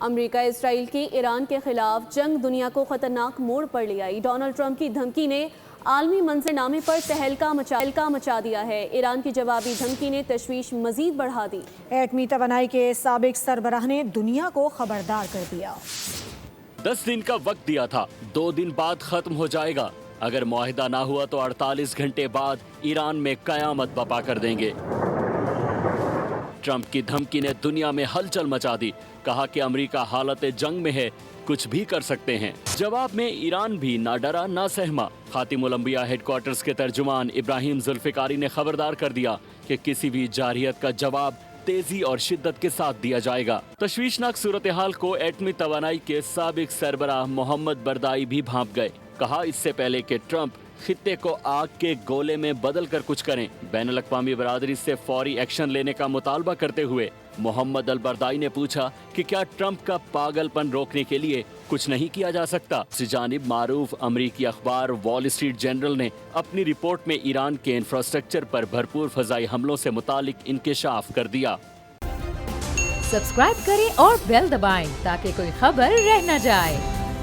امریکہ اسرائیل کی ایران کے خلاف جنگ دنیا کو خطرناک موڑ پر لے آئی۔ ڈونلڈ ٹرمپ کی دھمکی نے عالمی منظرنامے پر تہلکہ مچا دیا ہے۔ ایران کی جوابی دھمکی نے تشویش مزید بڑھا دی۔ ایٹمی توانائی کے سابق سربراہ نے دنیا کو خبردار کر دیا۔ 10 دن کا وقت دیا تھا، 2 دن بعد ختم ہو جائے گا۔ اگر معاہدہ نہ ہوا تو 48 گھنٹے بعد ایران میں قیامت برپا کر دیں گے۔ ٹرمپ کی دھمکی نے دنیا میں ہلچل مچا دی، کہا کہ امریکہ حالت جنگ میں ہے، کچھ بھی کر سکتے ہیں۔ جواب میں ایران بھی نہ ڈرا نہ سہما۔ خاتم الانبیاء ہیڈ کوارٹرز کے ترجمان ابراہیم ذوالفقاری نے خبردار کر دیا کہ کسی بھی جارحیت کا جواب تیزی اور شدت کے ساتھ دیا جائے گا۔ تشویشناک صورتحال کو ایٹمی توانائی کے سابق سربراہ محمد بردائی بھی بھانپ گئے۔ کہا اس سے پہلے کہ ٹرمپ خطے کو آگ کے گولے میں بدل کر کچھ کریں، بین الاقوامی برادری سے فوری ایکشن لینے کا مطالبہ کرتے ہوئے محمد البردائی نے پوچھا کہ کیا ٹرمپ کا پاگل پن روکنے کے لیے کچھ نہیں کیا جا سکتا۔ دوسری جانب معروف امریکی اخبار وال اسٹریٹ جرنل نے اپنی رپورٹ میں ایران کے انفراسٹرکچر پر بھرپور فضائی حملوں سے متعلق انکشاف کر دیا۔ سبسکرائب کریں اور بیل دبائیں تاکہ کوئی خبر رہ نہ جائے۔